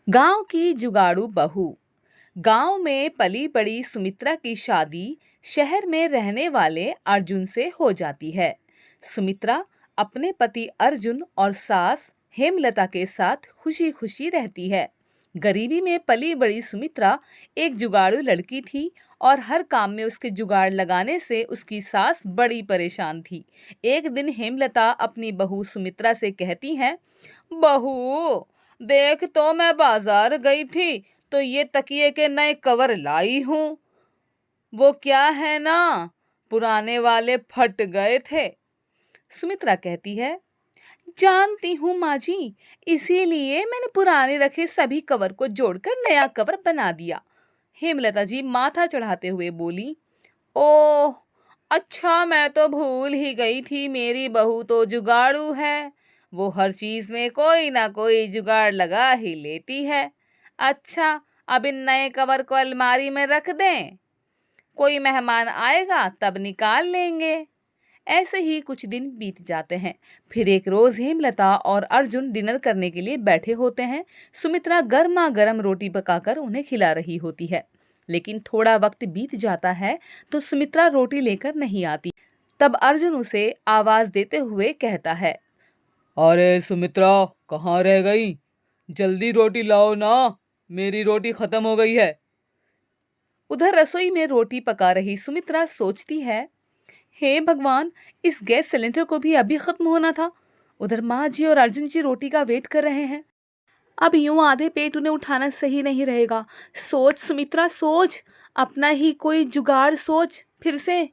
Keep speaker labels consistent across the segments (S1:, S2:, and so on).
S1: गांव की जुगाड़ू बहू। गांव में पली बड़ी सुमित्रा की शादी शहर में रहने वाले अर्जुन से हो जाती है। सुमित्रा अपने पति अर्जुन और सास हेमलता के साथ खुशी खुशी रहती है। गरीबी में पली बड़ी सुमित्रा एक जुगाड़ू लड़की थी और हर काम में उसके जुगाड़ लगाने से उसकी सास बड़ी परेशान थी। एक दिन हेमलता अपनी बहू सुमित्रा से कहती है, बहू देख तो मैं बाजार गई थी तो ये तकिए के नए कवर लाई हूँ। वो क्या है ना, पुराने वाले फट गए थे। सुमित्रा कहती है, जानती हूँ माँ जी, इसीलिए मैंने पुराने रखे सभी कवर को जोड़कर नया कवर बना दिया। हेमलता जी माथा चढ़ाते हुए बोली, ओह अच्छा, मैं तो भूल ही गई थी, मेरी बहू तो जुगाड़ू है। वो हर चीज में कोई ना कोई जुगाड़ लगा ही लेती है। अच्छा, अब इन नए कवर को अलमारी में रख दें, कोई मेहमान आएगा तब निकाल लेंगे। ऐसे ही कुछ दिन बीत जाते हैं। फिर एक रोज हेमलता और अर्जुन डिनर करने के लिए बैठे होते हैं। सुमित्रा गर्मा गर्म रोटी पकाकर उन्हें खिला रही होती है। लेकिन थोड़ा वक्त बीत जाता है तो सुमित्रा रोटी लेकर नहीं आती। तब अर्जुन उसे आवाज देते हुए कहता है, अरे सुमित्रा, कहाँ रह गई? जल्दी रोटी लाओ ना, मेरी रोटी खत्म हो गई है। उधर रसोई में रोटी पका रही सुमित्रा सोचती है, हे भगवान, इस गैस सिलेंडर को भी अभी खत्म होना था। उधर माँ जी और अर्जुन जी रोटी का वेट कर रहे हैं। अब यूं आधे पेट उन्हें उठाना सही नहीं रहेगा। सोच सुमित्रा सोच, अपना ही कोई जुगाड़ सोच फिर से।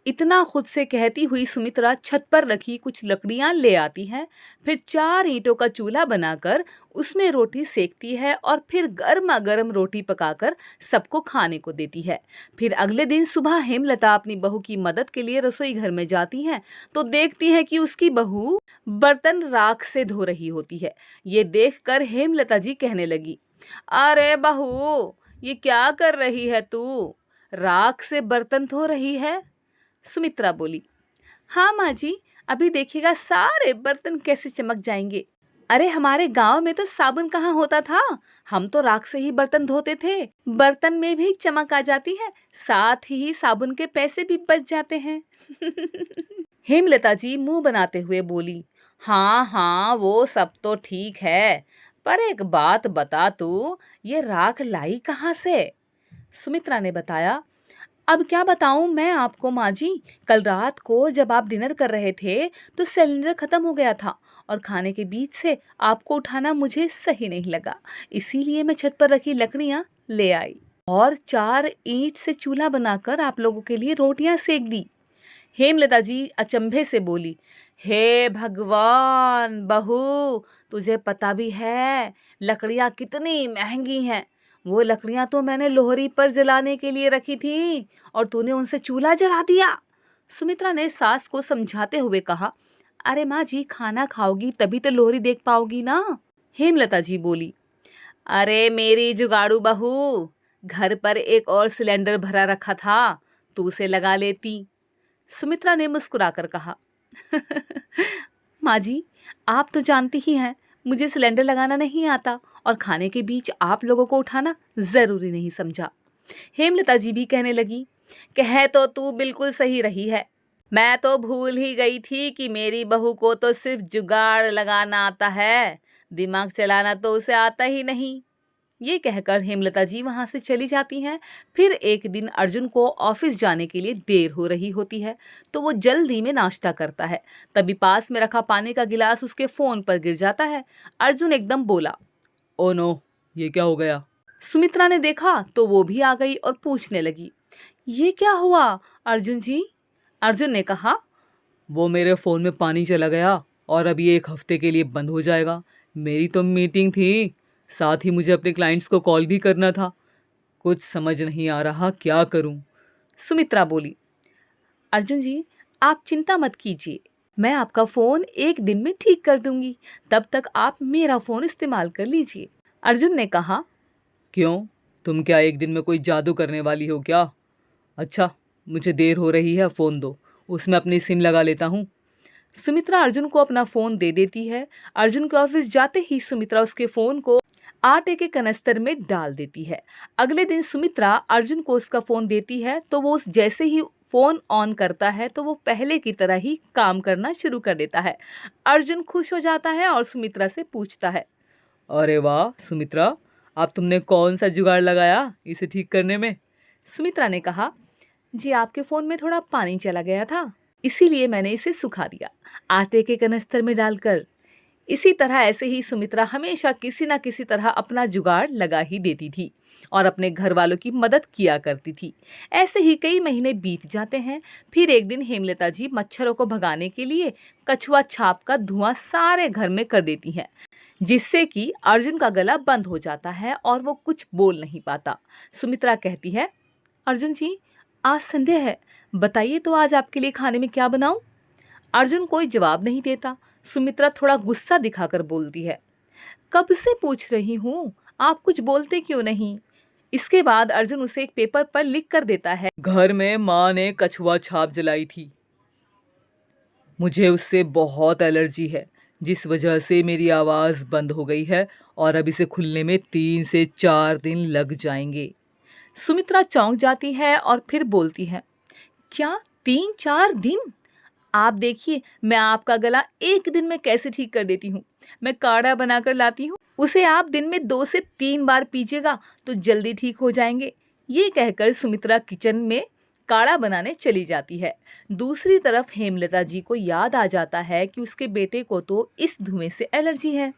S1: इतना खुद से कहती हुई सुमित्रा छत पर रखी कुछ लकड़ियां ले आती है। फिर 4 ईंटों का चूल्हा बनाकर उसमें रोटी सेकती है और फिर गर्मा गर्म रोटी पकाकर सबको खाने को देती है। फिर अगले दिन सुबह हेमलता अपनी बहू की मदद के लिए रसोई घर में जाती है तो देखती है कि उसकी बहू बर्तन राख से धो रही होती है। ये देखकर हेमलता जी कहने लगी, अरे बहू, ये क्या कर रही है तू? राख से बर्तन धो रही है? सुमित्रा बोली, हाँ माँ जी, अभी देखिएगा सारे बर्तन कैसे चमक जाएंगे। अरे हमारे गांव में तो साबुन कहाँ होता था, हम तो राख से ही बर्तन धोते थे। बर्तन में भी चमक आ जाती है, साथ ही साबुन के पैसे भी बच जाते हैं। हेमलता जी मुंह बनाते हुए बोली, हाँ हाँ वो सब तो ठीक है, पर एक बात बता तू, ये राख लाई कहाँ से? सुमित्रा ने बताया, अब क्या बताऊं मैं आपको माँ जी, कल रात को जब आप डिनर कर रहे थे तो सिलेंडर खत्म हो गया था और खाने के बीच से आपको उठाना मुझे सही नहीं लगा, इसीलिए मैं छत पर रखी लकड़ियां ले आई और 4 ईंट से चूल्हा बनाकर आप लोगों के लिए रोटियां सेक दी। हेमलता जी अचंभे से बोली, हे भगवान बहू, तुझे पता भी है लकड़ियां कितनी महंगी हैं? वो लकड़ियां तो मैंने लोहरी पर जलाने के लिए रखी थी और तूने उनसे चूल्हा जला दिया। सुमित्रा ने सास को समझाते हुए कहा, अरे माँ जी, खाना खाओगी तभी तो लोहरी देख पाओगी ना। हेमलता जी बोली, अरे मेरी जुगाड़ू बहू, घर पर एक और सिलेंडर भरा रखा था, तू उसे लगा लेती। सुमित्रा ने मुस्कुराकर कहा, माँ जी, आप तो जानती ही हैं मुझे सिलेंडर लगाना नहीं आता और खाने के बीच आप लोगों को उठाना जरूरी नहीं समझा। हेमलता जी भी कहने लगी, कह तो तू बिल्कुल सही रही है, मैं तो भूल ही गई थी कि मेरी बहू को तो सिर्फ जुगाड़ लगाना आता है, दिमाग चलाना तो उसे आता ही नहीं। ये कहकर हेमलता जी वहां से चली जाती हैं। फिर एक दिन अर्जुन को ऑफिस जाने के लिए देर हो रही होती है तो वो जल्दी में नाश्ता करता है। तभी पास में रखा पानी का गिलास उसके फोन पर गिर जाता है। अर्जुन एकदम बोला, ओ नो, ये क्या हो गया? सुमित्रा ने देखा तो वो भी आ गई और पूछने लगी, ये क्या हुआ अर्जुन जी? अर्जुन ने कहा, वो मेरे फ़ोन में पानी चला गया और अब ये 1 हफ्ते के लिए बंद हो जाएगा। मेरी तो मीटिंग थी, साथ ही मुझे अपने क्लाइंट्स को कॉल भी करना था। कुछ समझ नहीं आ रहा क्या करूं। सुमित्रा बोली, अर्जुन जी, आप चिंता मत कीजिए, मैं आपका फ़ोन 1 दिन में ठीक कर दूंगी, तब तक आप मेरा फ़ोन इस्तेमाल कर लीजिए। अर्जुन ने कहा, क्यों, तुम क्या 1 दिन में कोई जादू करने वाली हो क्या? अच्छा, मुझे देर हो रही है, फ़ोन दो, उसमें अपनी सिम लगा लेता हूँ। सुमित्रा अर्जुन को अपना फ़ोन दे देती है। अर्जुन के ऑफिस जाते ही सुमित्रा उसके फ़ोन को आटे के कनस्तर में डाल देती है। अगले दिन सुमित्रा अर्जुन को उसका फोन देती है तो वो जैसे ही फोन ऑन करता है तो वो पहले की तरह ही काम करना शुरू कर देता है। अर्जुन खुश हो जाता है और सुमित्रा से पूछता है, अरे वाह सुमित्रा, अब तुमने कौन सा जुगाड़ लगाया इसे ठीक करने में? सुमित्रा ने कहा, जी आपके फ़ोन में थोड़ा पानी चला गया था, इसीलिए मैंने इसे सुखा दिया आटे के कनस्तर में डालकर। इसी तरह ऐसे ही सुमित्रा हमेशा किसी न किसी तरह अपना जुगाड़ लगा ही देती थी और अपने घर वालों की मदद किया करती थी। ऐसे ही कई महीने बीत जाते हैं। फिर एक दिन हेमलता जी मच्छरों को भगाने के लिए कछुआ छाप का धुआं सारे घर में कर देती हैं, जिससे कि अर्जुन का गला बंद हो जाता है और वो कुछ बोल नहीं पाता। सुमित्रा कहती है, अर्जुन जी आज संडे है, बताइए तो आज आपके लिए खाने में क्या बनाऊं? अर्जुन कोई जवाब नहीं देता। सुमित्रा थोड़ा गुस्सा दिखाकर बोलती है, कब से पूछ रही हूँ, आप कुछ बोलते क्यों नहीं? इसके बाद अर्जुन उसे एक पेपर पर लिख कर देता है, घर में माँ ने कछुआ छाप जलाई थी, मुझे उससे बहुत एलर्जी है, जिस वजह से मेरी आवाज़ बंद हो गई है और अब इसे खुलने में 3 से 4 दिन लग जाएंगे। सुमित्रा चौंक जाती है और फिर बोलती है, क्या 3-4 दिन? आप देखिए मैं आपका गला एक दिन में कैसे ठीक कर देती हूँ। मैं काढ़ा बनाकर लाती हूँ, उसे आप दिन में 2 से 3 बार पीजिएगा तो जल्दी ठीक हो जाएंगे। ये कहकर सुमित्रा किचन में काढ़ा बनाने चली जाती है। दूसरी तरफ हेमलता जी को याद आ जाता है कि उसके बेटे को तो इस धुएं से एलर्जी है।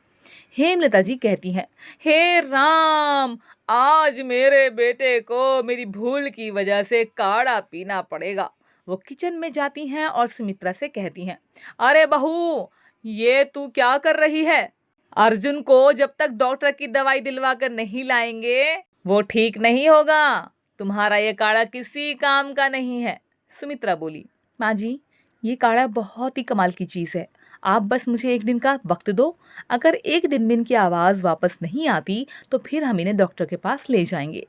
S1: हेमलता जी कहती हैं, हे राम, आज मेरे बेटे को मेरी भूल की वजह से काढ़ा पीना पड़ेगा। वो किचन में जाती हैं और सुमित्रा से कहती हैं, अरे बहू, ये तू क्या कर रही है? अर्जुन को जब तक डॉक्टर की दवाई दिलवा कर नहीं लाएंगे वो ठीक नहीं होगा। तुम्हारा ये काढ़ा किसी काम का नहीं है। सुमित्रा बोली, माँ जी ये काढ़ा बहुत ही कमाल की चीज़ है, आप बस मुझे एक दिन का वक्त दो। अगर एक दिन में इनकी आवाज़ वापस नहीं आती तो फिर हम इन्हें डॉक्टर के पास ले जाएंगे।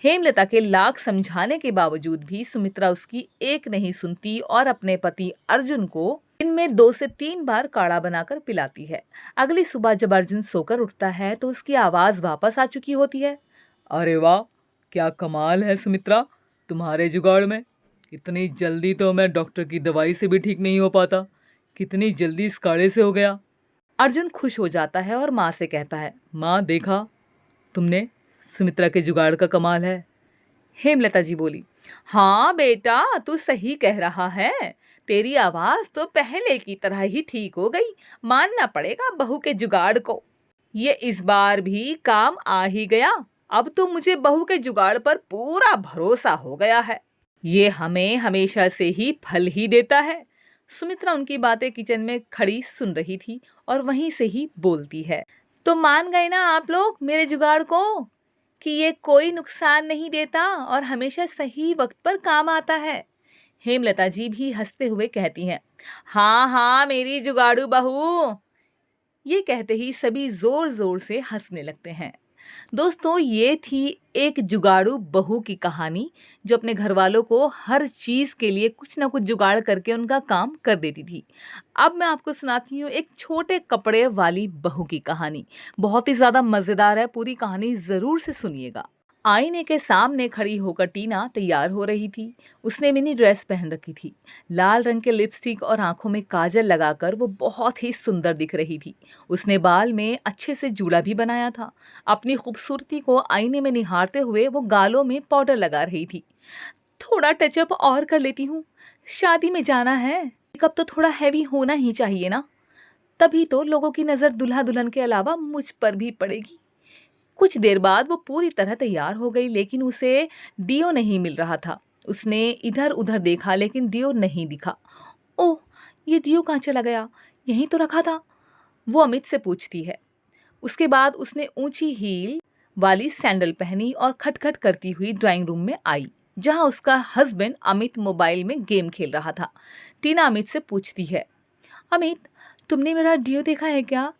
S1: हेमलता के लाख समझाने के बावजूद भी सुमित्रा उसकी एक नहीं सुनती और अपने पति अर्जुन को दिन में 2 से 3 बार काढ़ा बनाकर पिलाती है। अगली सुबह जब अर्जुन सोकर उठता है तो उसकी आवाज़ वापस आ चुकी होती है। अरे वाह, क्या कमाल है सुमित्रा तुम्हारे जुगाड़ में, इतनी जल्दी तो मैं डॉक्टर की दवाई से भी ठीक नहीं हो पाता, कितनी जल्दी इस काढ़े से हो गया। अर्जुन खुश हो जाता है और माँ से कहता है, माँ देखा तुमने, सुमित्रा के जुगाड़ का कमाल है। हेमलता जी बोली, हाँ बेटा तू सही कह रहा है, तेरी आवाज़ तो पहले की तरह ही ठीक हो गई, मानना पड़ेगा बहू के जुगाड़ को। ये इस बार भी काम आ ही गया, अब तो मुझे बहू के जुगाड़ पर पूरा भरोसा हो गया है, ये हमें हमेशा से ही फल ही देता है। सुमित्रा उनकी बातें किचन में खड़ी सुन रही थी और वहीं से ही बोलती है, तो मान गए ना आप लोग मेरे जुगाड़ को कि ये कोई नुकसान नहीं देता और हमेशा सही वक्त पर काम आता है। हेमलता जी भी हंसते हुए कहती हैं, हाँ हाँ मेरी जुगाड़ू बहू। ये कहते ही सभी जोर जोर से हंसने लगते हैं। दोस्तों ये थी एक जुगाड़ू बहू की कहानी जो अपने घर वालों को हर चीज़ के लिए कुछ ना कुछ जुगाड़ करके उनका काम कर देती थी। अब मैं आपको सुनाती हूँ एक छोटे कपड़े वाली बहू की कहानी। बहुत ही ज़्यादा मज़ेदार है, पूरी कहानी ज़रूर से सुनिएगा। आईने के सामने खड़ी होकर टीना तैयार हो रही थी। उसने मिनी ड्रेस पहन रखी थी, लाल रंग के लिपस्टिक और आंखों में काजल लगाकर वो बहुत ही सुंदर दिख रही थी। उसने बाल में अच्छे से जूड़ा भी बनाया था। अपनी खूबसूरती को आईने में निहारते हुए वो गालों में पाउडर लगा रही थी। थोड़ा टचअप और कर लेती हूँ, शादी में जाना है, मेकअप तो थोड़ा हैवी होना ही चाहिए ना, तभी तो लोगों की नज़र दूल्हा दुल्हन के अलावा मुझ पर भी पड़ेगी। कुछ देर बाद वो पूरी तरह तैयार हो गई, लेकिन उसे डियो नहीं मिल रहा था। उसने इधर उधर देखा लेकिन डियो नहीं दिखा। ओह, ये डियो कहाँ चला गया, यहीं तो रखा था, वो अमित से पूछती है। उसके बाद उसने ऊंची हील वाली सैंडल पहनी और खटखट करती हुई ड्राइंग रूम में आई, जहां उसका हस्बैंड अमित मोबाइल में गेम खेल रहा था। टीना अमित से पूछती है, अमित तुमने मेरा डियो देखा है क्या?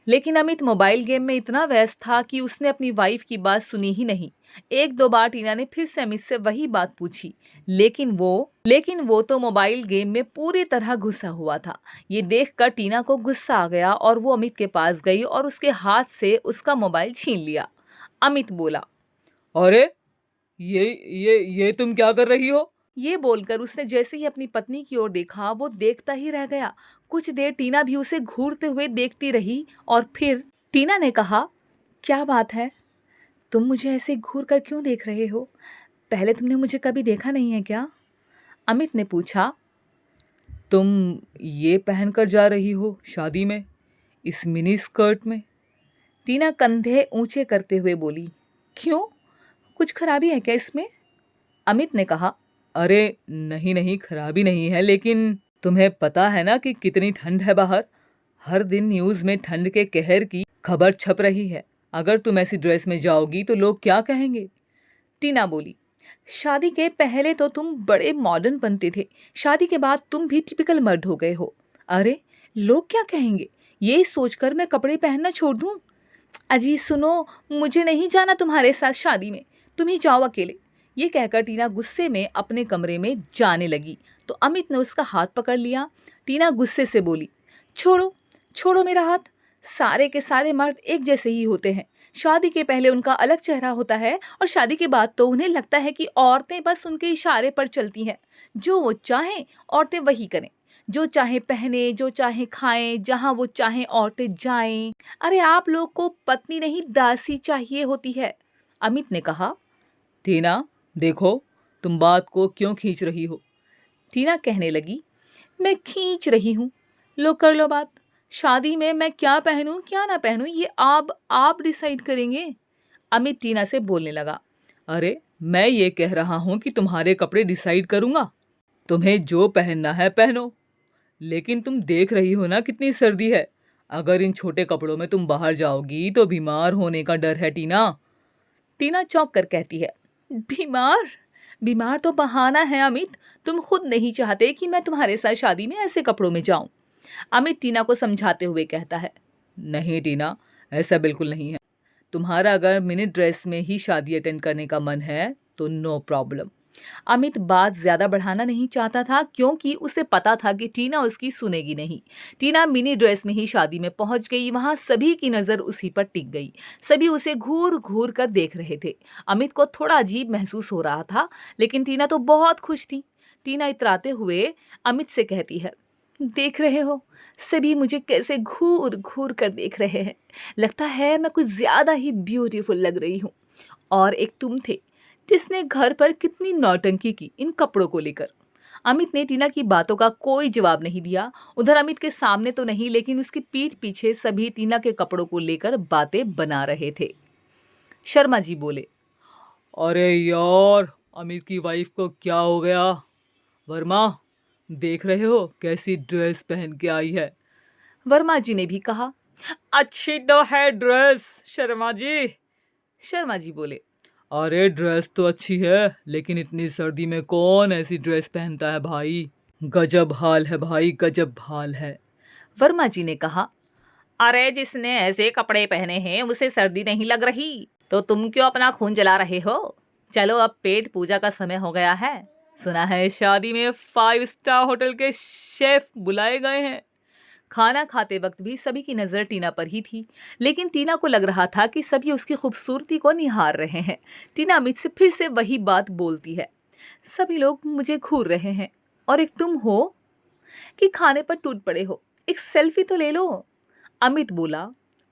S1: लेकिन अमित मोबाइल गेम में इतना व्यस्त था कि उसने अपनी वाइफ की बात सुनी ही नहीं। एक दो बार टीना ने फिर से अमित से वही बात पूछी, लेकिन वो तो मोबाइल गेम में पूरी तरह घुसा हुआ था। ये देखकर टीना को गुस्सा आ गया और वो अमित के पास गई और उसके हाथ से उसका मोबाइल छीन लिया। अमित बोला,
S2: अरे ये तुम क्या कर रही हो?
S1: ये बोलकर उसने जैसे ही अपनी पत्नी की ओर देखा, वो देखता ही रह गया। कुछ देर टीना भी उसे घूरते हुए देखती रही और फिर टीना ने कहा, क्या बात है, तुम मुझे ऐसे घूर कर क्यों देख रहे हो? पहले तुमने मुझे कभी देखा नहीं है क्या? अमित ने पूछा।
S2: तुम ये पहनकर जा रही हो शादी में, इस मिनी स्कर्ट में?
S1: टीना कंधे ऊंचे करते हुए बोली। क्यों, कुछ खराबी है क्या इसमें? अमित ने कहा।
S2: अरे नहीं नहीं, खराबी नहीं है, लेकिन तुम्हें पता है ना कि कितनी ठंड है बाहर। हर दिन न्यूज़ में ठंड के कहर की खबर छप रही है। अगर तुम ऐसी ड्रेस में जाओगी तो लोग क्या कहेंगे?
S1: टीना बोली। शादी के पहले तो तुम बड़े मॉडर्न बनते थे, शादी के बाद तुम भी टिपिकल मर्द हो गए हो। अरे लोग क्या कहेंगे, ये सोचकर मैं कपड़े पहनना छोड़ दूं? अजी सुनो, मुझे नहीं जाना तुम्हारे साथ शादी में, तुम ही जाओ अकेले। ये कहकर टीना गुस्से में अपने कमरे में जाने लगी तो अमित ने उसका हाथ पकड़ लिया। टीना गुस्से से बोली, छोड़ो छोड़ो मेरा हाथ। सारे के सारे मर्द एक जैसे ही होते हैं। शादी के पहले उनका अलग चेहरा होता है और शादी के बाद तो उन्हें लगता है कि औरतें बस उनके इशारे पर चलती हैं। जो वो चाहें औरतें वही करें, जो चाहे पहने, जो चाहे खाएं, जहां वो चाहें औरतें जाएं। अरे आप लोग को पत्नी नहीं दासी चाहिए होती है, अमित ने कहा।
S2: टीना देखो, तुम बात को क्यों खींच रही हो?
S1: टीना कहने लगी, मैं खींच रही हूँ, लो कर लो बात। शादी में मैं क्या पहनूं क्या ना पहनूं ये आप डिसाइड करेंगे, अमित टीना से बोलने लगा।
S2: अरे मैं ये कह रहा हूँ कि तुम्हारे कपड़े डिसाइड करूँगा। तुम्हें जो पहनना है पहनो, लेकिन तुम देख रही हो ना कितनी सर्दी है। अगर इन छोटे कपड़ों में तुम बाहर जाओगी तो बीमार होने का डर है टीना।
S1: टीना चौंक कर कहती है, बीमार? बीमार तो बहाना है अमित, तुम खुद नहीं चाहते कि मैं तुम्हारे साथ शादी में ऐसे कपड़ों में जाऊं। अमित टीना को समझाते हुए कहता है।
S2: नहीं टीना, ऐसा बिल्कुल नहीं है। तुम्हारा अगर मिनी ड्रेस में ही शादी अटेंड करने का मन है तो नो प्रॉब्लम।
S1: अमित बात ज्यादा बढ़ाना नहीं चाहता था क्योंकि उसे पता था कि टीना उसकी सुनेगी नहीं। टीना मिनी ड्रेस में ही शादी में पहुंच गई। वहां सभी की नजर उसी पर टिक गई। सभी उसे घूर घूर कर देख रहे थे। अमित को थोड़ा अजीब महसूस हो रहा था, लेकिन टीना तो बहुत खुश थी। टीना इतराते हुए अमित से कहती है, देख रहे हो, सभी मुझे कैसे घूर घूर कर देख रहे हैं। लगता है मैं कुछ ज्यादा ही ब्यूटीफुल लग रही हूँ। और एक तुम थे जिसने घर पर कितनी नौटंकी की इन कपड़ों को लेकर। अमित ने टीना की बातों का कोई जवाब नहीं दिया। उधर अमित के सामने तो नहीं, लेकिन उसकी पीठ पीछे सभी टीना के कपड़ों को लेकर बातें बना रहे थे। शर्मा जी बोले,
S2: अरे यार, अमित की वाइफ को क्या हो गया? वर्मा, देख रहे हो कैसी ड्रेस पहन के आई है?
S1: वर्मा जी ने भी कहा।
S2: अच्छी तो है ड्रेस शर्मा जी।
S1: शर्मा जी बोले,
S2: अरे ड्रेस तो अच्छी है, लेकिन इतनी सर्दी में कौन ऐसी ड्रेस पहनता है भाई? गजब हाल है भाई, गजब हाल है।
S1: वर्मा जी ने कहा, अरे जिसने ऐसे कपड़े पहने हैं उसे सर्दी नहीं लग रही, तो तुम क्यों अपना खून जला रहे हो? चलो अब पेट पूजा का समय हो गया है। सुना है शादी में 5 स्टार होटल के शेफ बुलाए गए हैं। खाना खाते वक्त भी सभी की नजर टीना पर ही थी, लेकिन टीना को लग रहा था कि सभी उसकी खूबसूरती को निहार रहे हैं। टीना अमित से फिर से वही बात बोलती है, सभी लोग मुझे घूर रहे हैं और एक तुम हो कि खाने पर टूट पड़े हो, एक सेल्फी तो ले लो। अमित बोला,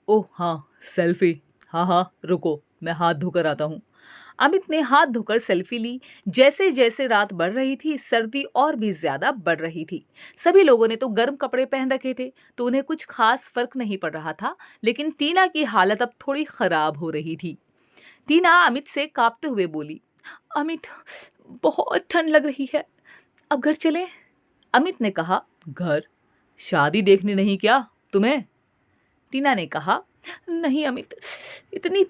S2: ओह हाँ, सेल्फी। हाँ हाँ, रुको मैं हाथ धोकर आता हूँ।
S1: अमित ने हाथ धोकर सेल्फी ली। जैसे जैसे रात बढ़ रही थी, सर्दी और भी ज्यादा बढ़ रही थी। सभी लोगों ने तो गर्म कपड़े पहन रखे थे, तो उन्हें कुछ खास फर्क नहीं पड़ रहा था, लेकिन टीना की हालत अब थोड़ी खराब हो रही थी। टीना अमित से कांपते हुए बोली, अमित बहुत ठंड लग रही है, अब घर चलें? अमित ने कहा,
S2: घर? शादी देखने नहीं क्या तुम्हें?
S1: टीना ने कहा, नहीं अमित, इतनी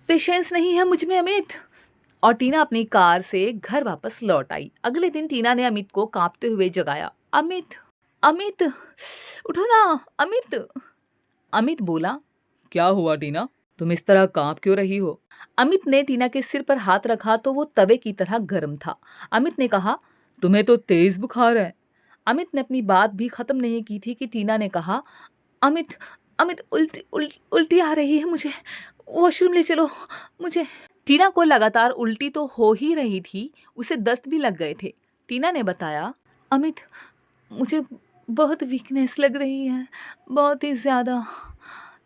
S1: पेशेंस नहीं है मुझ में अमित। और टीना अपनी कार से घर वापस लौट आई। अगले दिन टीना ने अमित को कांपते हुए जगाया, अमित, अमित उठो ना अमित। अमित बोला,
S2: क्या हुआ टीना, तुम इस तरह कांप क्यों रही हो?
S1: अमित ने टीना के सिर पर हाथ रखा तो वो तवे की तरह गर्म था। अमित ने कहा,
S2: तुम्हें तो तेज बुखार है।
S1: अमित ने अपनी बात भी खत्म नहीं की थी कि टीना ने कहा, अमित अमित उल्टी आ रही है मुझे, वॉशरूम ले चलो मुझे। टीना को लगातार उल्टी तो हो ही रही थी, उसे दस्त भी लग गए थे। टीना ने बताया, अमित मुझे बहुत वीकनेस लग रही है, बहुत ही ज़्यादा।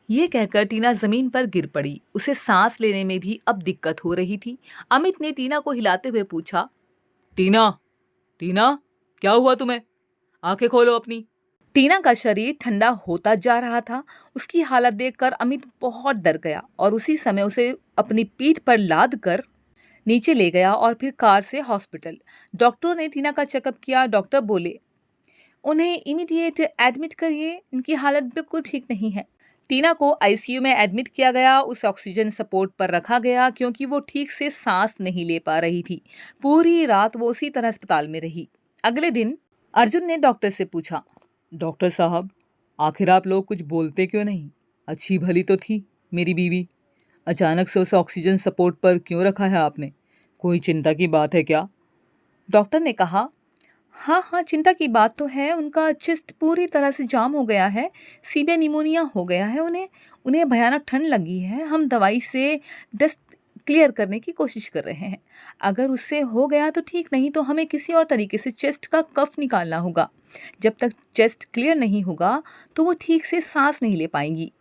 S1: ये कहकर टीना ज़मीन पर गिर पड़ी। उसे सांस लेने में भी अब दिक्कत हो रही थी। अमित ने टीना को हिलाते हुए पूछा,
S2: टीना, टीना, क्या हुआ तुम्हें? आंखें खोलो अपनी।
S1: टीना का शरीर ठंडा होता जा रहा था। उसकी हालत देखकर अमित बहुत डर गया और उसी समय उसे अपनी पीठ पर लाद कर नीचे ले गया और फिर कार से हॉस्पिटल। डॉक्टरों ने टीना का चेकअप किया। डॉक्टर बोले, उन्हें इमीडिएट एडमिट करिए, इनकी हालत बिल्कुल ठीक नहीं है। टीना को आईसीयू में एडमिट किया गया। उसे ऑक्सीजन सपोर्ट पर रखा गया क्योंकि वो ठीक से सांस नहीं ले पा रही थी। पूरी रात वो उसी तरह अस्पताल में रही। अगले दिन अर्जुन ने डॉक्टर से पूछा,
S2: डॉक्टर साहब, आखिर आप लोग कुछ बोलते क्यों नहीं? अच्छी भली तो थी मेरी बीवी, अचानक से उसे ऑक्सीजन सपोर्ट पर क्यों रखा है आपने? कोई चिंता की बात है क्या?
S1: डॉक्टर ने कहा, हाँ, चिंता की बात तो है। उनका चेस्ट पूरी तरह से जाम हो गया है, सीवियर निमोनिया हो गया है। उन्हें भयानक ठंड लगी है। हम दवाई से डस्ट क्लियर करने की कोशिश कर रहे हैं। अगर उससे हो गया तो ठीक, नहीं तो हमें किसी और तरीके से चेस्ट का कफ निकालना होगा। जब तक चेस्ट क्लियर नहीं होगा तो वो ठीक से सांस नहीं ले पाएंगी।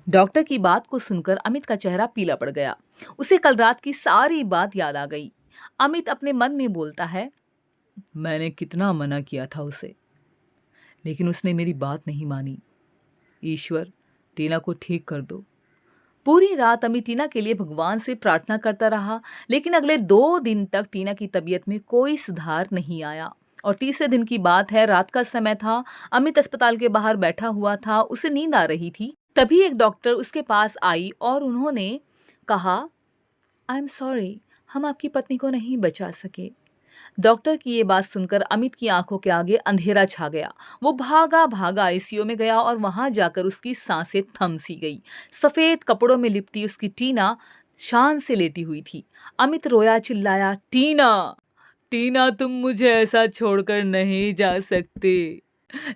S1: डॉक्टर की बात को सुनकर अमित का चेहरा पीला पड़ गया। उसे कल रात की सारी बात याद आ गई। अमित अपने मन में बोलता है,
S2: मैंने कितना मना किया था उसे, लेकिन उसने मेरी बात नहीं मानी। ईश्वर, टीना को ठीक कर दो।
S1: पूरी रात अमित टीना के लिए भगवान से प्रार्थना करता रहा, लेकिन अगले 2 दिन तक टीना की तबीयत में कोई सुधार नहीं आया। और तीसरे दिन की बात है, रात का समय था। अमित अस्पताल के बाहर बैठा हुआ था, उसे नींद आ रही थी। तभी एक डॉक्टर उसके पास आई और उन्होंने कहा, आई एम सॉरी, हम आपकी पत्नी को नहीं बचा सके। डॉक्टर की ये बात सुनकर अमित की आंखों के आगे अंधेरा छा गया। वो भागा भागा आईसीयू में गया और वहां जाकर उसकी सांसें थम सी गई। सफेद कपड़ों में लिपटी उसकी टीना शान से लेटी हुई थी। अमित रोया, चिल्लाया, टीना,
S2: टीना, तुम मुझे ऐसा छोड़कर नहीं जा सकती,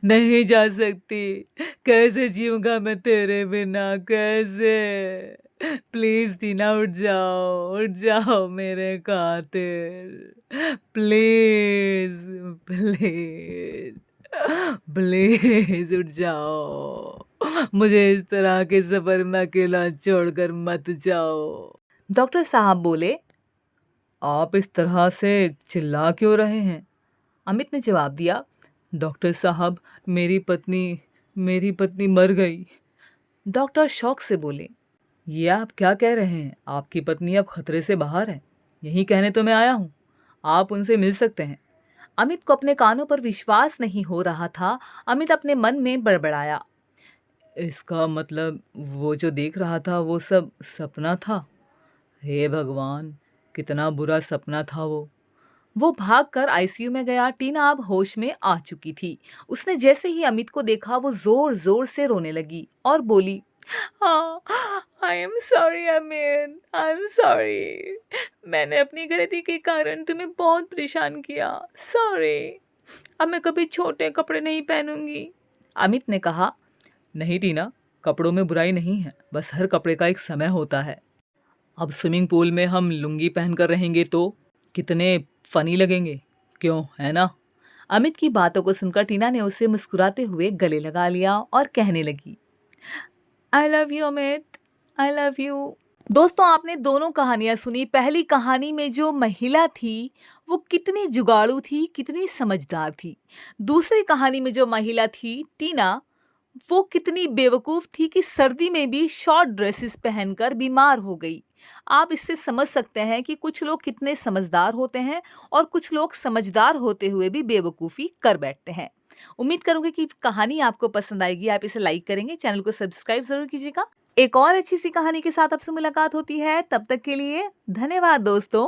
S2: नहीं जा सकती। कैसे जीऊंगा मैं तेरे बिना, कैसे? प्लीज टीना, उठ जाओ मेरे खातिर। प्लीज, प्लीज, प्लीज उठ जाओ। मुझे इस तरह के सफर में अकेला छोड़कर मत जाओ।
S1: डॉक्टर साहब बोले,
S2: आप इस तरह से चिल्ला क्यों रहे हैं?
S1: अमित ने जवाब दिया,
S2: डॉक्टर साहब, मेरी पत्नी मर गई।
S1: डॉक्टर शौक से बोले,
S2: ये आप क्या कह रहे हैं? आपकी पत्नी अब खतरे से बाहर है, यही कहने तो मैं आया हूँ। आप उनसे मिल सकते हैं।
S1: अमित को अपने कानों पर विश्वास नहीं हो रहा था। अमित अपने मन में बड़बड़ाया,
S2: इसका मतलब वो जो देख रहा था वो सब सपना था? हे भगवान, कितना बुरा सपना था वो।
S1: वो भागकर आईसीयू में गया। टीना अब होश में आ चुकी थी। उसने जैसे ही अमित को देखा वो जोर जोर से रोने लगी और बोली, हाँ, I am sorry Amit, I am sorry. मैंने अपनी गलती के कारण तुम्हें बहुत परेशान किया, सॉरी। अब मैं कभी छोटे कपड़े नहीं पहनूंगी। अमित ने कहा,
S2: नहीं टीना, कपड़ों में बुराई नहीं है, बस हर कपड़े का एक समय होता है। अब स्विमिंग पूल में हम लुंगी पहनकर रहेंगे तो कितने फनी लगेंगे, क्यों, है ना?
S1: अमित की बातों को सुनकर टीना ने उसे मुस्कुराते हुए गले लगा लिया और कहने लगी, I love you Amit, I love you. दोस्तों, आपने दोनों कहानियां सुनी। पहली कहानी में जो महिला थी वो कितनी जुगाड़ू थी, कितनी समझदार थी। दूसरी कहानी में जो महिला थी टीना, वो कितनी बेवकूफ़ थी कि सर्दी में भी शॉर्ट ड्रेसेस पहनकर बीमार हो गई। आप इससे समझ सकते हैं कि कुछ लोग कितने समझदार होते हैं और कुछ लोग समझदार होते हुए भी बेवकूफ़ी कर बैठते हैं। उम्मीद करूंगी कि कहानी आपको पसंद आएगी। आप इसे लाइक करेंगे, चैनल को सब्सक्राइब जरूर कीजिएगा। एक और अच्छी सी कहानी के साथ आपसे मुलाकात होती है। तब तक के लिए धन्यवाद दोस्तों।